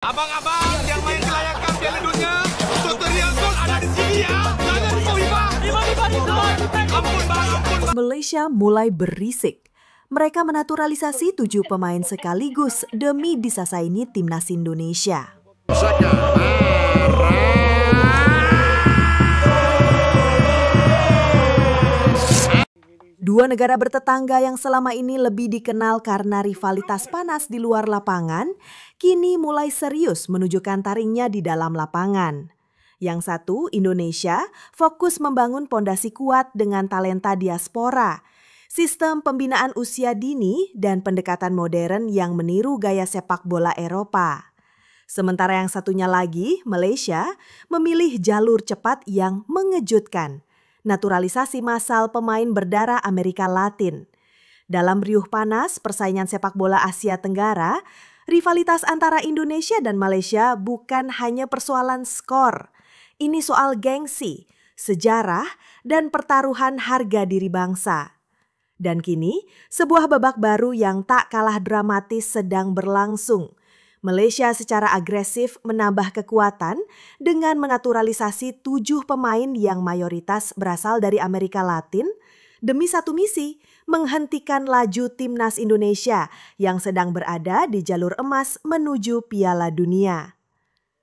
Abang-abang yang main kelayakan Piala Dunia, tutorial gol ada di sini ya. Jangan lupa Ampun bang, ampun. Malaysia mulai berisik. Mereka menaturalisasi 7 pemain sekaligus demi disasaini timnas Indonesia. Dua negara bertetangga yang selama ini lebih dikenal karena rivalitas panas di luar lapangan, kini mulai serius menunjukkan taringnya di dalam lapangan. Yang satu, Indonesia, fokus membangun pondasi kuat dengan talenta diaspora, sistem pembinaan usia dini, dan pendekatan modern yang meniru gaya sepak bola Eropa. Sementara yang satunya lagi, Malaysia, memilih jalur cepat yang mengejutkan. Naturalisasi massal pemain berdarah Amerika Latin. Dalam riuh panas persaingan sepak bola Asia Tenggara, rivalitas antara Indonesia dan Malaysia bukan hanya persoalan skor. Ini soal gengsi, sejarah, dan pertaruhan harga diri bangsa. Dan kini, sebuah babak baru yang tak kalah dramatis sedang berlangsung. Malaysia secara agresif menambah kekuatan dengan menaturalisasi 7 pemain yang mayoritas berasal dari Amerika Latin demi satu misi, menghentikan laju timnas Indonesia yang sedang berada di jalur emas menuju Piala Dunia.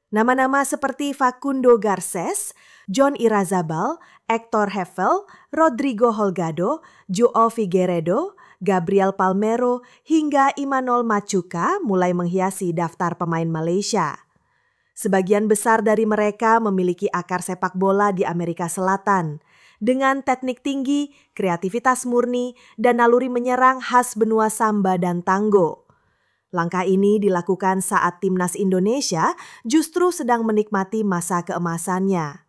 Nama-nama seperti Facundo Garces, John Irazabal, Hector Hefel, Rodrigo Holgado, Joao Figueiredo, Gabriel Palmero, hingga Imanol Machuca mulai menghiasi daftar pemain Malaysia. Sebagian besar dari mereka memiliki akar sepak bola di Amerika Selatan, dengan teknik tinggi, kreativitas murni, dan naluri menyerang khas benua samba dan tango. Langkah ini dilakukan saat timnas Indonesia justru sedang menikmati masa keemasannya.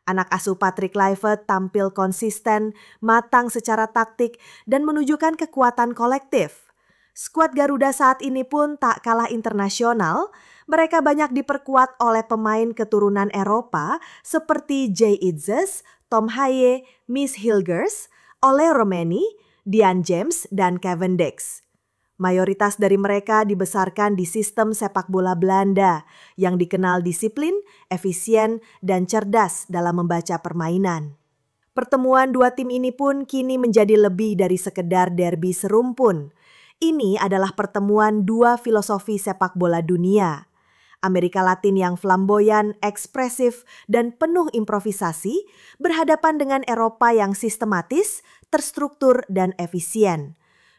Anak asuh Patrick Kluivert tampil konsisten, matang secara taktik, dan menunjukkan kekuatan kolektif. Skuad Garuda saat ini pun tak kalah internasional. Mereka banyak diperkuat oleh pemain keturunan Eropa seperti Jay Itzes, Tom Haye, Miss Hilgers, Ole Romeni, Dian James, dan Kevin Dix. Mayoritas dari mereka dibesarkan di sistem sepak bola Belanda yang dikenal disiplin, efisien, dan cerdas dalam membaca permainan. Pertemuan dua tim ini pun kini menjadi lebih dari sekedar derby serumpun. Ini adalah pertemuan dua filosofi sepak bola dunia. Amerika Latin yang flamboyan, ekspresif, dan penuh improvisasi berhadapan dengan Eropa yang sistematis, terstruktur, dan efisien.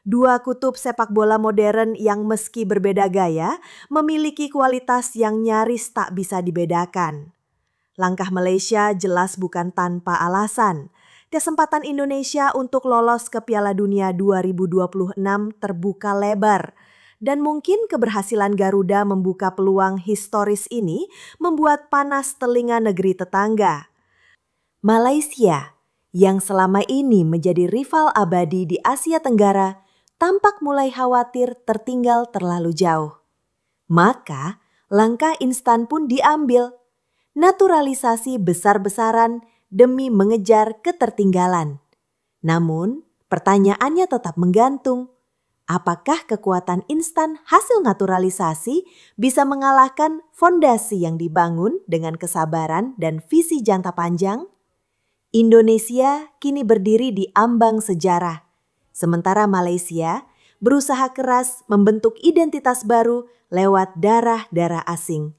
Dua kutub sepak bola modern yang meski berbeda gaya, memiliki kualitas yang nyaris tak bisa dibedakan. Langkah Malaysia jelas bukan tanpa alasan. Kesempatan Indonesia untuk lolos ke Piala Dunia 2026 terbuka lebar. Dan mungkin keberhasilan Garuda membuka peluang historis ini membuat panas telinga negeri tetangga. Malaysia, yang selama ini menjadi rival abadi di Asia Tenggara, tampak mulai khawatir tertinggal terlalu jauh. Maka, langkah instan pun diambil. Naturalisasi besar-besaran demi mengejar ketertinggalan. Namun, pertanyaannya tetap menggantung. Apakah kekuatan instan hasil naturalisasi bisa mengalahkan fondasi yang dibangun dengan kesabaran dan visi jangka panjang? Indonesia kini berdiri di ambang sejarah. Sementara Malaysia berusaha keras membentuk identitas baru lewat darah-darah asing.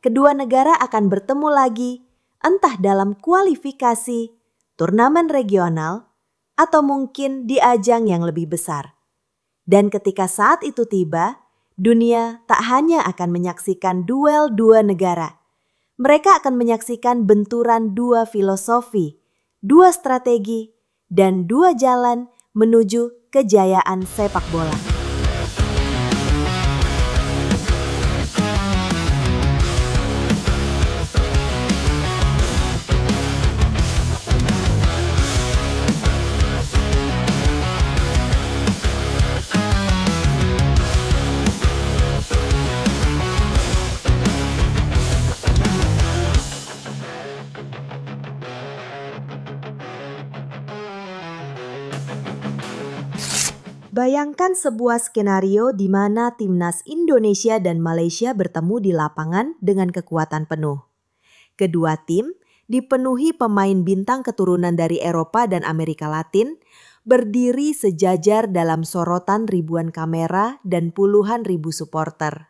Kedua negara akan bertemu lagi, entah dalam kualifikasi, turnamen regional, atau mungkin di ajang yang lebih besar. Dan ketika saat itu tiba, dunia tak hanya akan menyaksikan duel dua negara. Mereka akan menyaksikan benturan dua filosofi, dua strategi, dan dua jalan menuju kejayaan sepak bola. Bayangkan sebuah skenario di mana timnas Indonesia dan Malaysia bertemu di lapangan dengan kekuatan penuh. Kedua tim dipenuhi pemain bintang keturunan dari Eropa dan Amerika Latin, berdiri sejajar dalam sorotan ribuan kamera dan puluhan ribu supporter.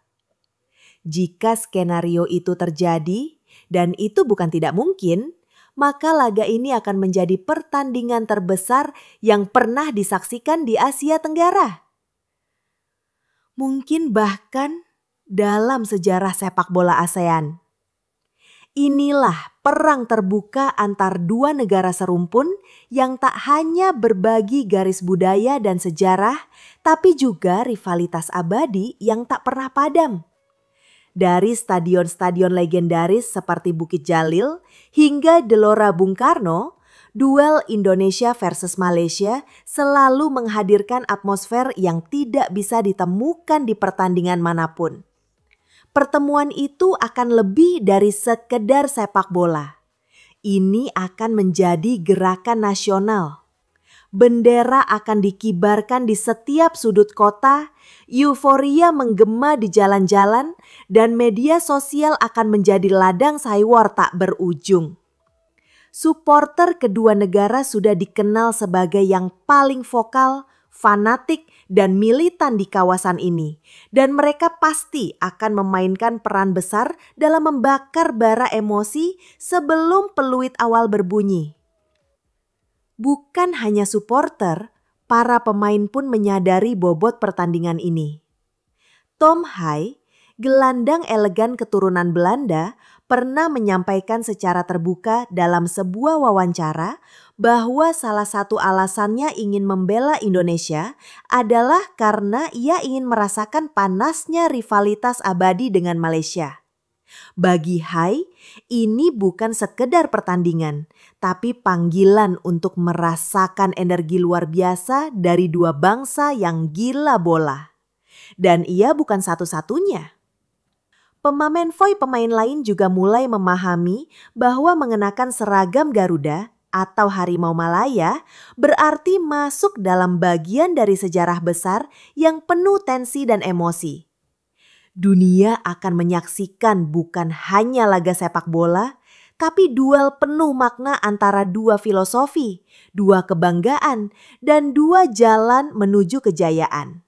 Jika skenario itu terjadi, dan itu bukan tidak mungkin, maka laga ini akan menjadi pertandingan terbesar yang pernah disaksikan di Asia Tenggara. Mungkin bahkan dalam sejarah sepak bola ASEAN. Inilah perang terbuka antar dua negara serumpun yang tak hanya berbagi garis budaya dan sejarah, tapi juga rivalitas abadi yang tak pernah padam. Dari stadion-stadion legendaris seperti Bukit Jalil hingga Gelora Bung Karno, duel Indonesia versus Malaysia selalu menghadirkan atmosfer yang tidak bisa ditemukan di pertandingan manapun. Pertemuan itu akan lebih dari sekedar sepak bola. Ini akan menjadi gerakan nasional. Bendera akan dikibarkan di setiap sudut kota, euforia menggema di jalan-jalan, dan media sosial akan menjadi ladang saywar tak berujung. Supporter kedua negara sudah dikenal sebagai yang paling vokal, fanatik, dan militan di kawasan ini. Dan mereka pasti akan memainkan peran besar dalam membakar bara emosi sebelum peluit awal berbunyi. Bukan hanya supporter, para pemain pun menyadari bobot pertandingan ini. Tom Hai, gelandang elegan keturunan Belanda, pernah menyampaikan secara terbuka dalam sebuah wawancara bahwa salah satu alasannya ingin membela Indonesia adalah karena ia ingin merasakan panasnya rivalitas abadi dengan Malaysia. Bagi Hai, ini bukan sekedar pertandingan, tapi panggilan untuk merasakan energi luar biasa dari dua bangsa yang gila bola. Dan ia bukan satu-satunya. Pemain lain juga mulai memahami bahwa mengenakan seragam Garuda atau Harimau Malaya berarti masuk dalam bagian dari sejarah besar yang penuh tensi dan emosi. Dunia akan menyaksikan bukan hanya laga sepak bola, tapi duel penuh makna antara dua filosofi, dua kebanggaan, dan dua jalan menuju kejayaan.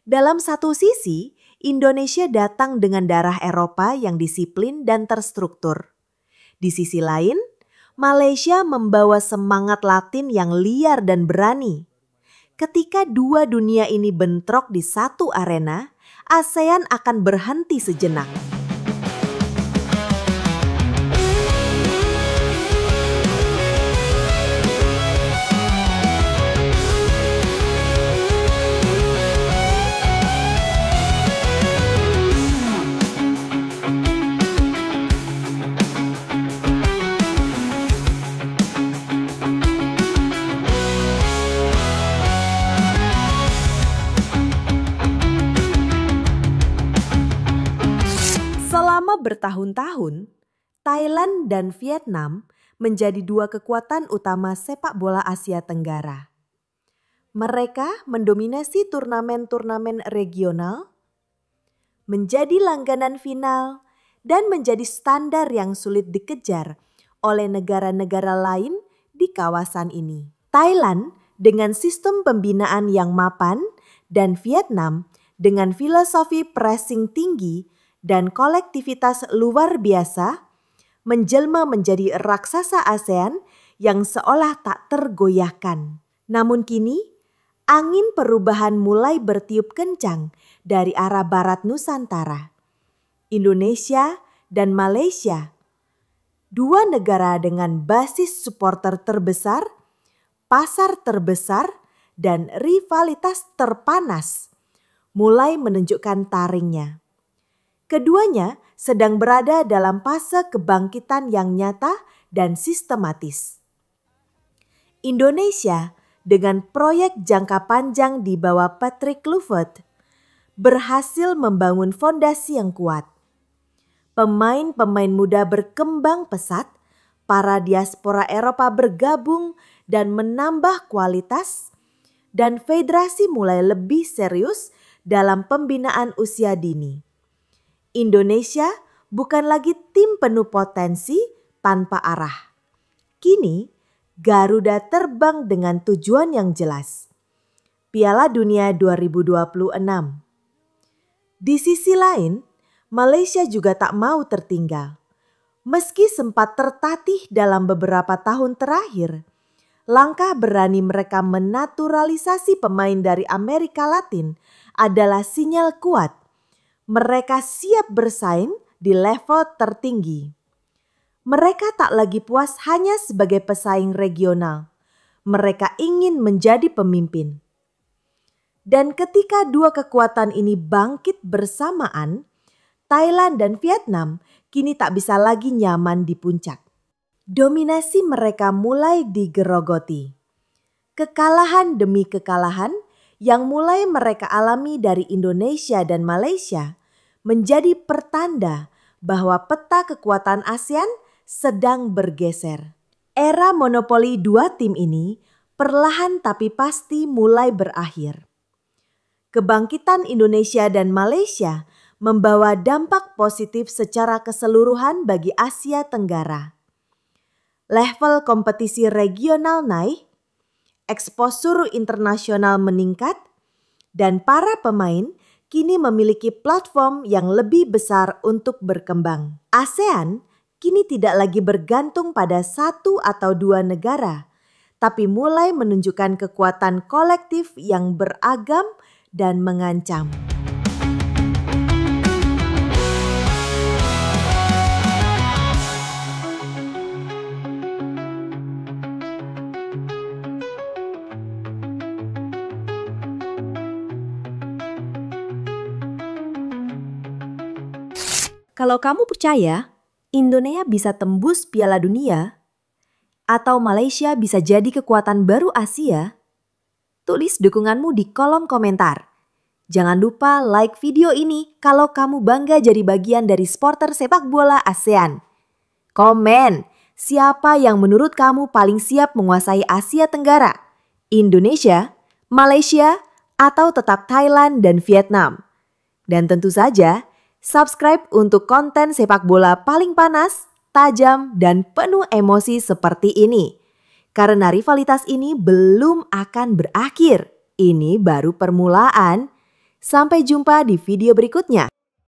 Dalam satu sisi, Indonesia datang dengan darah Eropa yang disiplin dan terstruktur. Di sisi lain, Malaysia membawa semangat Latin yang liar dan berani. Ketika dua dunia ini bentrok di satu arena, ASEAN akan berhenti sejenak. Selama bertahun-tahun, Thailand dan Vietnam menjadi dua kekuatan utama sepak bola Asia Tenggara. Mereka mendominasi turnamen-turnamen regional, menjadi langganan final, dan menjadi standar yang sulit dikejar oleh negara-negara lain di kawasan ini. Thailand dengan sistem pembinaan yang mapan dan Vietnam dengan filosofi pressing tinggi dan kolektivitas luar biasa menjelma menjadi raksasa ASEAN yang seolah tak tergoyahkan. Namun kini, angin perubahan mulai bertiup kencang dari arah barat Nusantara. Indonesia dan Malaysia, dua negara dengan basis supporter terbesar, pasar terbesar, dan rivalitas terpanas, mulai menunjukkan taringnya. Keduanya sedang berada dalam fase kebangkitan yang nyata dan sistematis. Indonesia dengan proyek jangka panjang di bawah Patrick Kluivert berhasil membangun fondasi yang kuat. Pemain-pemain muda berkembang pesat, para diaspora Eropa bergabung dan menambah kualitas, dan federasi mulai lebih serius dalam pembinaan usia dini. Indonesia bukan lagi tim penuh potensi tanpa arah. Kini, Garuda terbang dengan tujuan yang jelas. Piala Dunia 2026. Di sisi lain, Malaysia juga tak mau tertinggal. Meski sempat tertatih dalam beberapa tahun terakhir, langkah berani mereka menaturalisasi pemain dari Amerika Latin adalah sinyal kuat. Mereka siap bersaing di level tertinggi. Mereka tak lagi puas hanya sebagai pesaing regional. Mereka ingin menjadi pemimpin. Dan ketika dua kekuatan ini bangkit bersamaan, Thailand dan Vietnam kini tak bisa lagi nyaman di puncak. Dominasi mereka mulai digerogoti. Kekalahan demi kekalahan yang mulai mereka alami dari Indonesia dan Malaysia menjadi pertanda bahwa peta kekuatan ASEAN sedang bergeser. Era monopoli dua tim ini perlahan tapi pasti mulai berakhir. Kebangkitan Indonesia dan Malaysia membawa dampak positif secara keseluruhan bagi Asia Tenggara. Level kompetisi regional naik, eksposur internasional meningkat, dan para pemain kini memiliki platform yang lebih besar untuk berkembang. ASEAN kini tidak lagi bergantung pada satu atau dua negara, tapi mulai menunjukkan kekuatan kolektif yang beragam dan mengancam. Kalau kamu percaya Indonesia bisa tembus Piala Dunia atau Malaysia bisa jadi kekuatan baru Asia, tulis dukunganmu di kolom komentar. Jangan lupa like video ini kalau kamu bangga jadi bagian dari supporter sepak bola ASEAN. Komen, siapa yang menurut kamu paling siap menguasai Asia Tenggara? Indonesia, Malaysia, atau tetap Thailand dan Vietnam? Dan tentu saja, subscribe untuk konten sepak bola paling panas, tajam, dan penuh emosi seperti ini. Karena rivalitas ini belum akan berakhir. Ini baru permulaan. Sampai jumpa di video berikutnya.